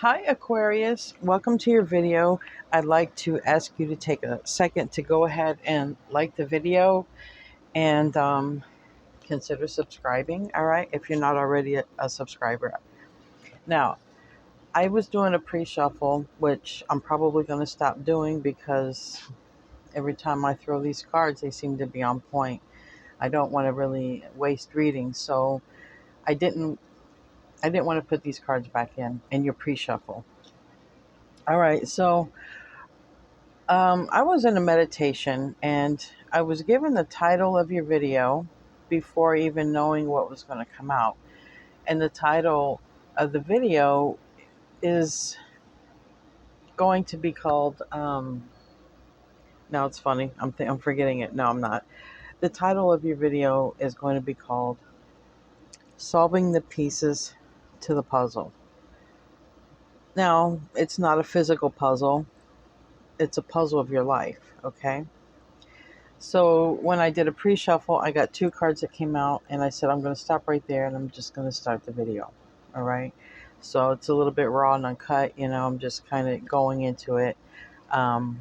Hi, Aquarius. Welcome to your video. I'd like to ask you to take a second to go ahead and like the video and consider subscribing, all right, if you're not already a subscriber. Now, I was doing a pre-shuffle, which I'm probably going to stop doing because every time I throw these cards, they seem to be on point. I don't want to really waste reading, so I didn't want to put these cards back in your pre-shuffle. All right, so I was in a meditation and I was given the title of your video before even knowing what was going to come out. And the title of the video is going to be called, now it's funny, I'm forgetting it. No, I'm not. The title of your video is going to be called Solving the Pieces to the Puzzle. Now, it's not a physical puzzle, it's a puzzle of your life, okay? So when I did a pre-shuffle, I got two cards that came out, and I said I'm going to stop right there, and I'm just going to start the video. All right. So it's a little bit raw and uncut. I'm just kind of going into it. Um,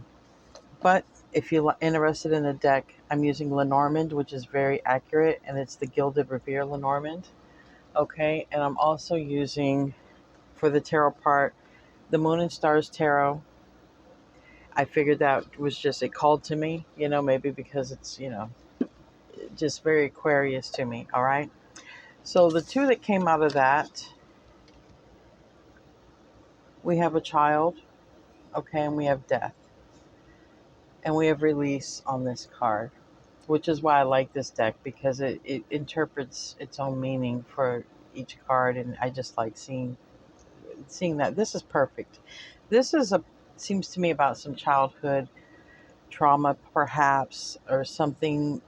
but if you're interested in the deck, I'm using Lenormand, which is very accurate, and it's the Gilded Revere Lenormand. Okay. And I'm also using, for the tarot part, the Moon and Stars Tarot. I figured that was just, it called to me, maybe because it's, just very Aquarius to me. All right. So the two that came out of that, we have a child, okay, and we have death, and we have release on this card, which is why I like this deck, because it interprets its own meaning for each card, and I just like seeing that. This is perfect. This is seems to me about some childhood trauma, perhaps, or something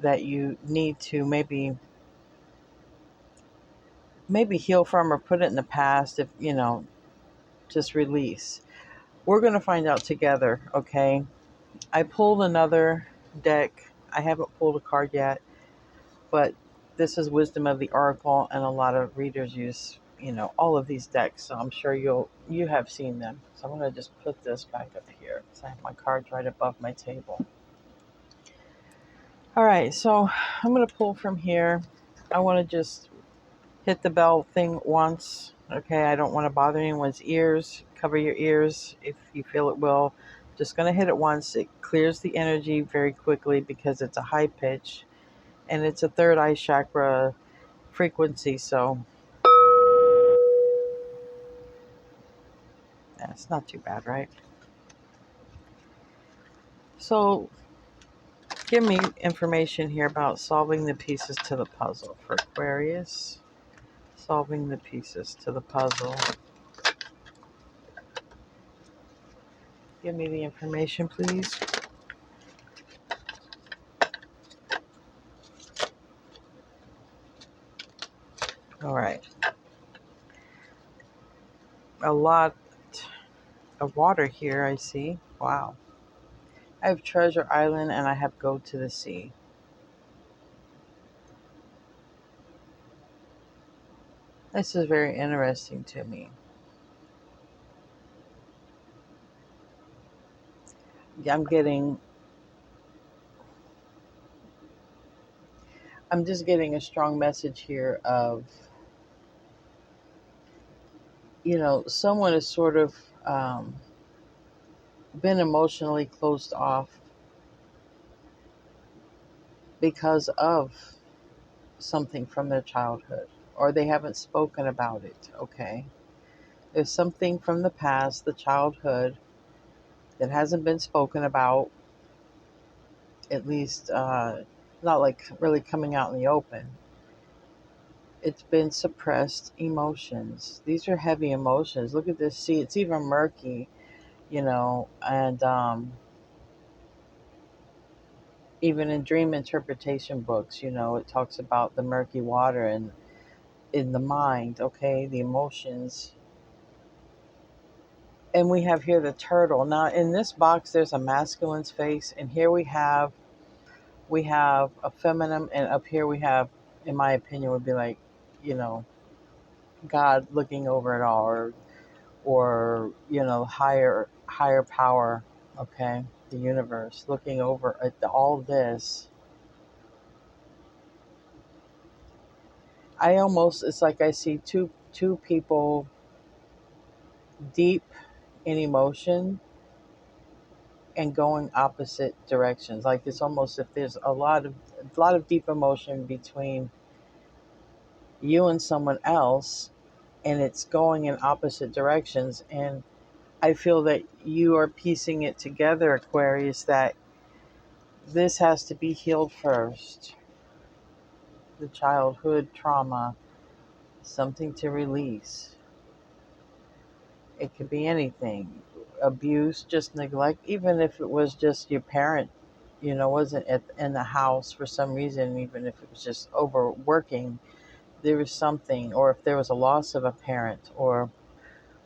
that you need to maybe heal from or put it in the past, if just release. We're going to find out together, okay? I pulled another deck. I haven't pulled a card yet, but this is Wisdom of the Oracle, and a lot of readers use, all of these decks, so I'm sure you have seen them. So I'm going to just put this back up here because I have my cards right above my table. All right, so I'm going to pull from here. I want to just hit the bell thing once. Okay, I don't want to bother anyone's ears. Cover your ears if you feel it will. Just going to hit it once. It clears the energy very quickly because it's a high pitch and it's a third eye chakra frequency. So that's not too bad, right? So give me information here about solving the pieces to the puzzle for Aquarius. Solving the pieces to the puzzle. Give me the information, please. All right. A lot of water here, I see. Wow. I have Treasure Island and I have Go to the Sea. This is very interesting to me. I'm just getting a strong message here of, someone has sort of been emotionally closed off because of something from their childhood, or they haven't spoken about it, okay? There's something from the past, the childhood, that hasn't been spoken about, at least not like really coming out in the open. It's been suppressed emotions. These are heavy emotions. Look at this. See, it's even murky, and even in dream interpretation books, it talks about the murky water and in the mind, okay, the emotions. And we have here the turtle. Now, in this box, there's a masculine's face, and here we have a feminine, and up here we have, in my opinion, would be like, God looking over it all, or or, higher power, okay, the universe, looking over at all this. It's like I see two people deep in emotion and going opposite directions. Like it's almost if there's a lot of deep emotion between you and someone else, and it's going in opposite directions. And I feel that you are piecing it together, Aquarius, that this has to be healed first. The childhood trauma, something to release. It could be anything: abuse, just neglect, even if it was just your parent, wasn't in the house for some reason, even if it was just overworking. There was something, or if there was a loss of a parent, or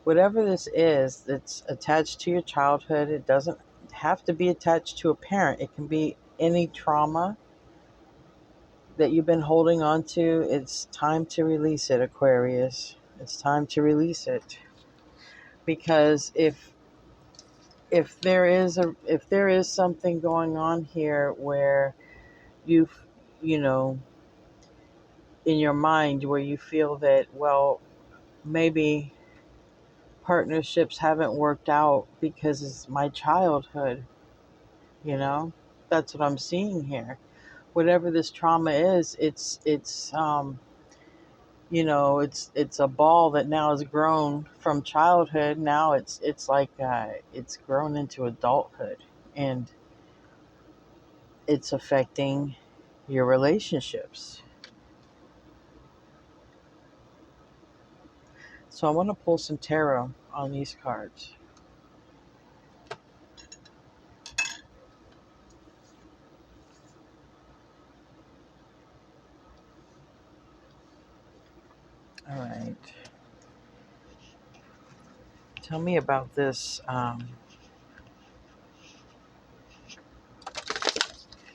whatever this is that's attached to your childhood. It doesn't have to be attached to a parent, it can be any trauma that you've been holding on to. It's time to release it, Aquarius. It's time to release it. Because if there is something going on here where you you know in your mind where you feel that, well, maybe partnerships haven't worked out because it's my childhood, you know that's what I'm seeing here. Whatever this trauma is, it's a ball that now has grown from childhood. Now it's like it's grown into adulthood, and it's affecting your relationships. So I want to pull some tarot on these cards. All right. Tell me about this,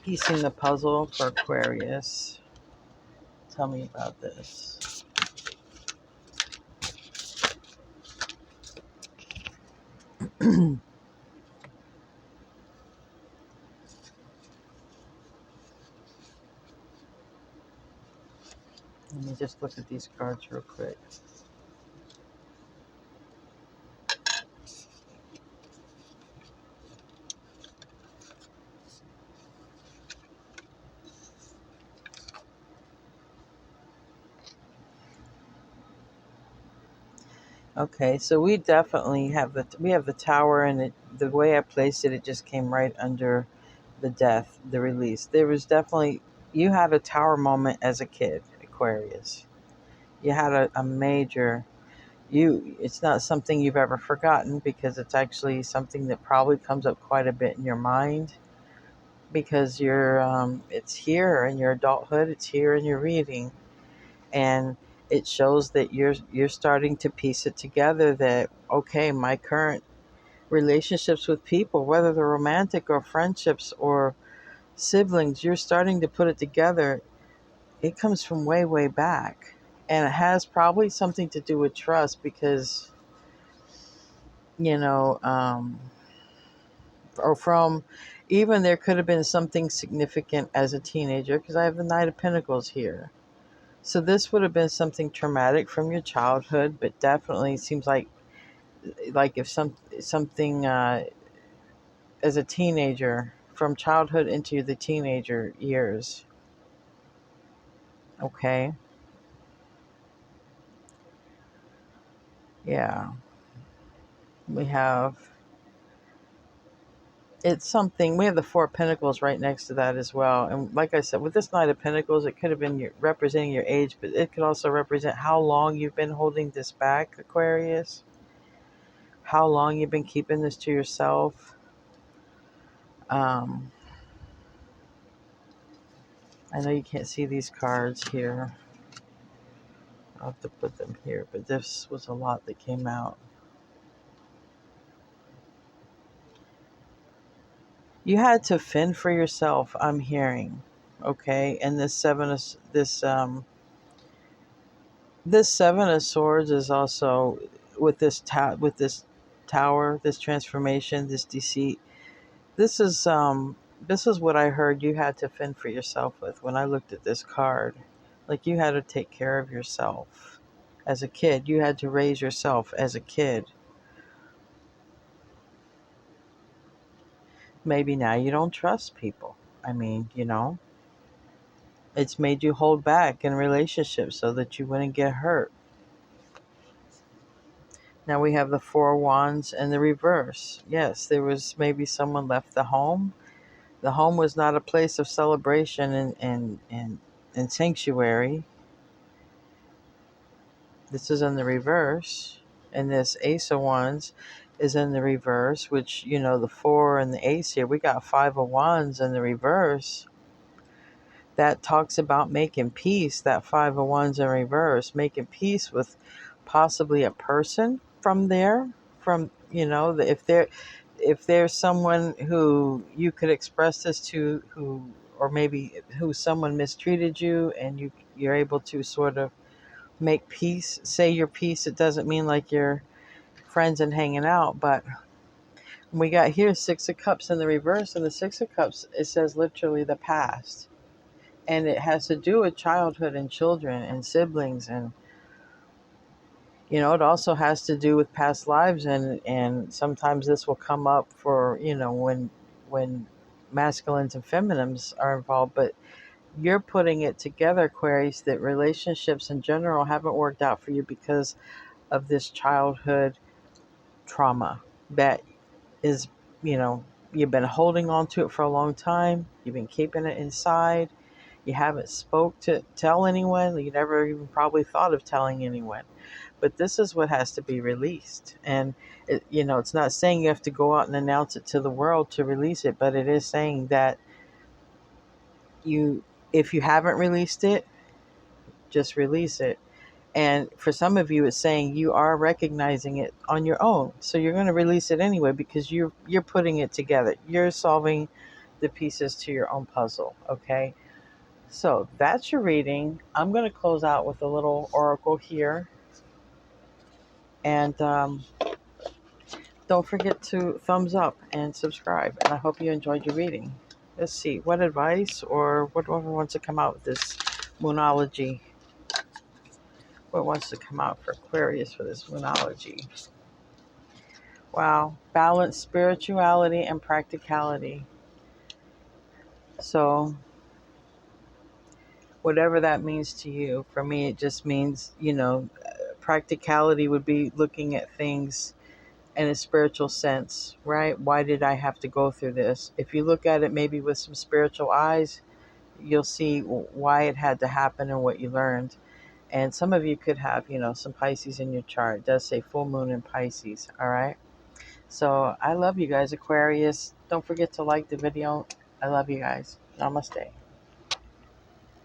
piecing the puzzle for Aquarius. Tell me about this. Let me just look at these cards real quick. Okay, so we definitely have the tower, and the way I placed it, it just came right under the death, the release. There was definitely You had a tower moment as a kid, Aquarius. You had a major it's not something you've ever forgotten, because it's actually something that probably comes up quite a bit in your mind, because it's here in your adulthood, it's here in your reading, and it shows that you're starting to piece it together, that okay, my current relationships with people, whether they're romantic or friendships or siblings, you're starting to put it together. It comes from way, way back, and it has probably something to do with trust, because you know or from even there could have been something significant as a teenager, because I have the Knight of Pentacles here. So this would have been something traumatic from your childhood, but definitely seems like if something as a teenager, from childhood into the teenager years. Okay, yeah, we have it's something. We have the Four of Pentacles right next to that as well, and like I said, with this Knight of Pentacles, it could have been representing your age, but it could also represent how long you've been holding this back, Aquarius. How long you've been keeping this to yourself. Um, I know you can't see these cards here. I'll have to put them here, but this was a lot that came out. You had to fend for yourself, I'm hearing. Okay, and this Seven of Swords is also with this tower, this transformation, this deceit. This is this is what I heard you had to fend for yourself with when I looked at this card. Like you had to take care of yourself as a kid. You had to raise yourself as a kid. Maybe now you don't trust people. I mean, it's made you hold back in relationships so that you wouldn't get hurt. Now we have the Four of Wands and the reverse. Yes, there was maybe someone left the home. The home was not a place of celebration and sanctuary. This is in the reverse. And this Ace of Wands is in the reverse, which, the four and the ace here, we got Five of Wands in the reverse. That talks about making peace, that Five of Wands in reverse, making peace with possibly a person from there, from, if there's someone who you could express this to, who, or maybe who someone mistreated you, and you're able to sort of make peace, say your peace. It doesn't mean like you're friends and hanging out, but we got here Six of Cups in the reverse, and the Six of Cups, it says literally the past. And it has to do with childhood and children and siblings, and it also has to do with past lives, and sometimes this will come up for, when masculines and feminines are involved. But you're putting it together, Aquarius, that relationships in general haven't worked out for you because of this childhood trauma that is, you've been holding on to it for a long time. You've been keeping it inside. You haven't spoke to tell anyone. You never even probably thought of telling anyone. But this is what has to be released. And, it's not saying you have to go out and announce it to the world to release it, but it is saying that if you haven't released it, just release it. And for some of you, it's saying you are recognizing it on your own. So you're going to release it anyway because you're putting it together. You're solving the pieces to your own puzzle, okay? So that's your reading. I'm going to close out with a little oracle here. And don't forget to thumbs up and subscribe. And I hope you enjoyed your reading. Let's see, what advice or whatever wants to come out with this Moonology. What wants to come out for Aquarius for this Moonology? Wow, balance spirituality and practicality. So whatever that means to you, for me it just means, practicality would be looking at things in a spiritual sense, right? Why did I have to go through this? If you look at it maybe with some spiritual eyes, you'll see why it had to happen and what you learned. And some of you could have, some Pisces in your chart. It does say full moon in Pisces, all right? So I love you guys, Aquarius. Don't forget to like the video. I love you guys. Namaste.